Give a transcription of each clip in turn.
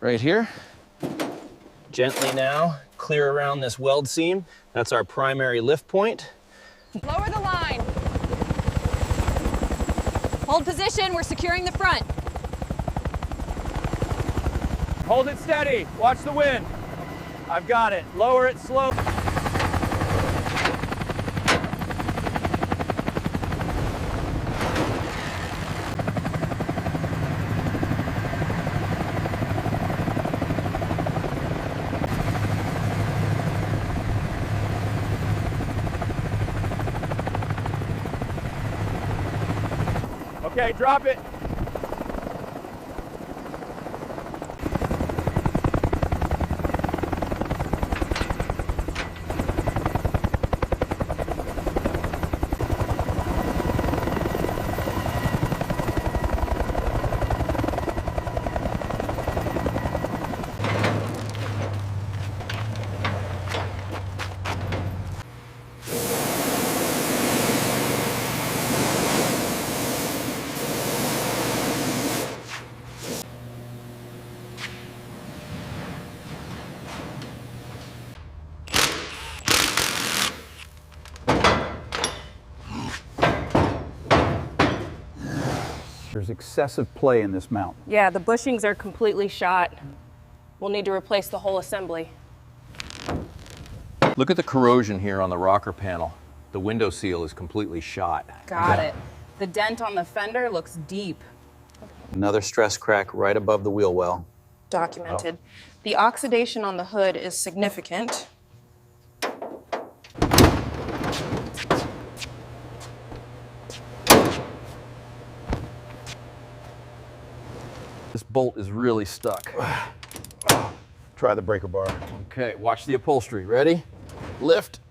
right here. Gently now, clear around this weld seam. That's our primary lift point. Lower the line. Hold position, we're securing the front. Hold it steady, watch the wind. I've got it, lower it slow. Okay, drop it. There's excessive play in this mount. Yeah, the bushings are completely shot. We'll need to replace the whole assembly. Look at the corrosion here on the rocker panel. The window seal is completely shot. Got it. The dent on the fender looks deep. Another stress crack right above the wheel well. Documented. The oxidation on the hood is significant. This bolt is really stuck. Try the breaker bar. Okay, watch the upholstery. Ready? Lift.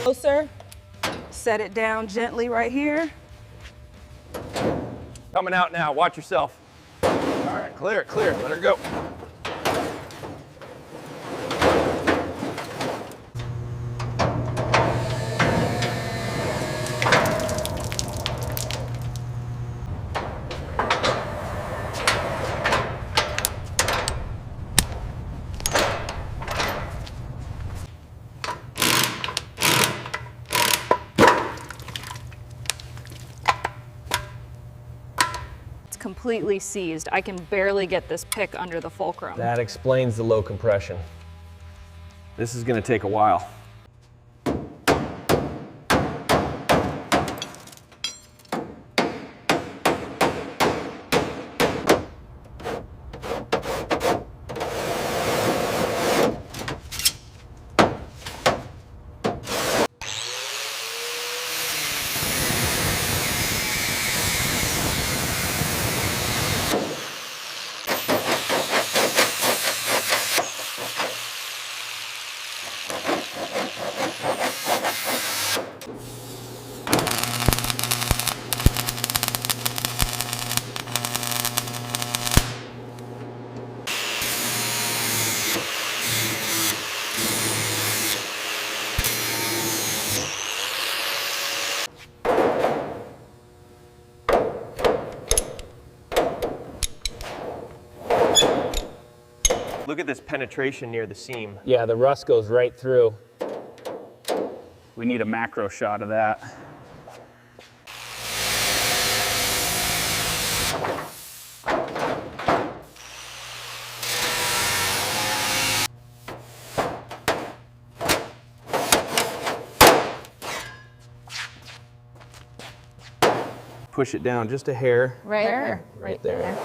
Closer. Set it down gently right here. Coming out now, watch yourself. All right, clear, clear. Let her go. Completely seized. I can barely get this pick under the fulcrum. That explains the low compression. This is going to take a while. Look at this penetration near the seam. Yeah, the rust goes right through. We need a macro shot of that. Push it down just a hair. Right there. Right there.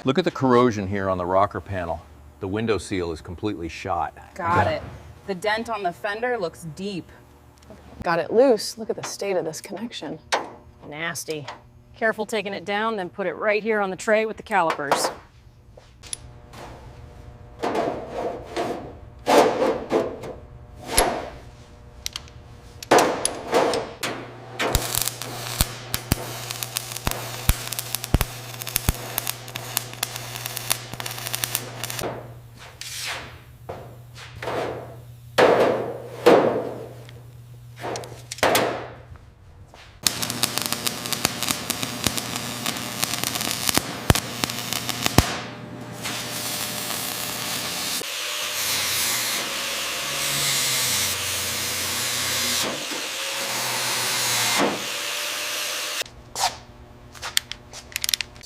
Look at the corrosion here on the rocker panel. The window seal is completely shot. Got it. The dent on the fender looks deep. Got it loose. Look at the state of this connection. Nasty. Careful taking it down, then put it right here on the tray with the calipers.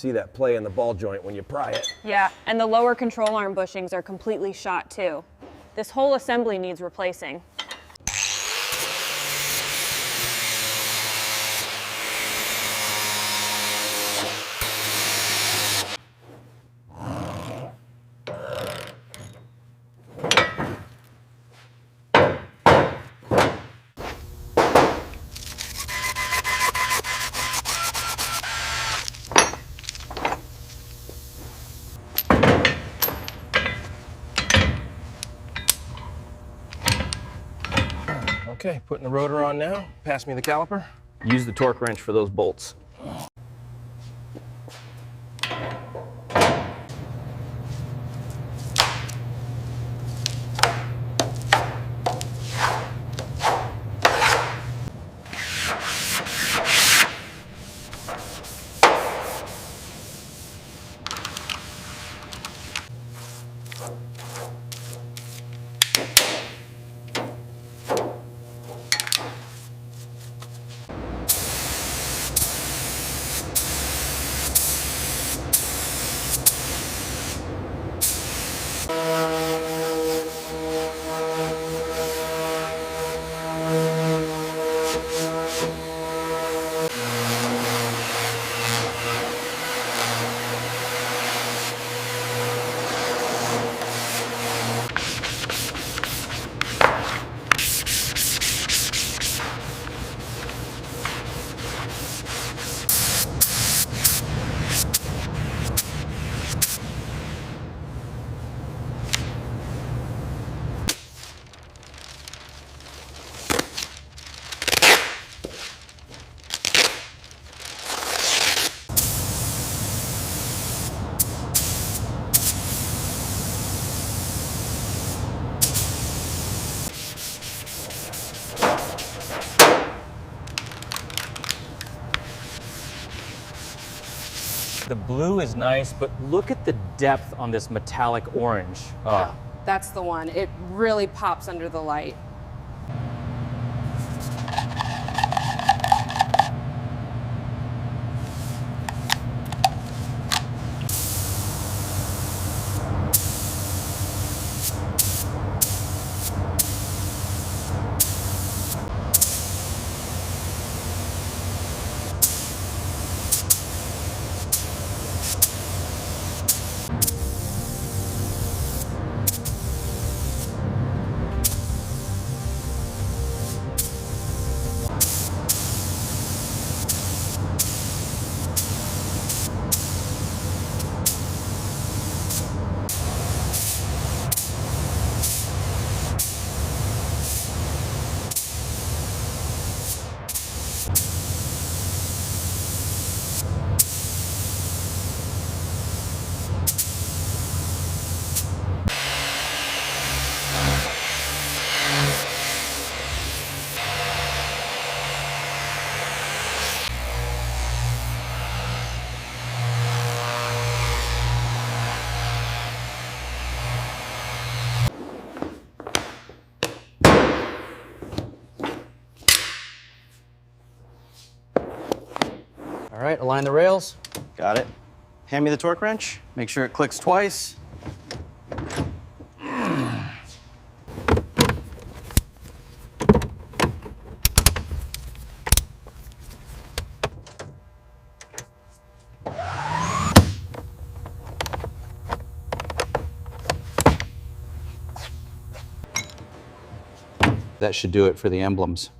see that play in the ball joint when you pry it. Yeah, and the lower control arm bushings are completely shot too. This whole assembly needs replacing. Okay, putting the rotor on now. Pass me the caliper. Use the torque wrench for those bolts. The blue is nice, but look at the depth on this metallic orange. Oh. That's the one. It really pops under the light. All right, align the rails. Got it. Hand me the torque wrench. Make sure it clicks twice. That should do it for the emblems.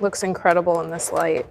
Looks incredible in this light.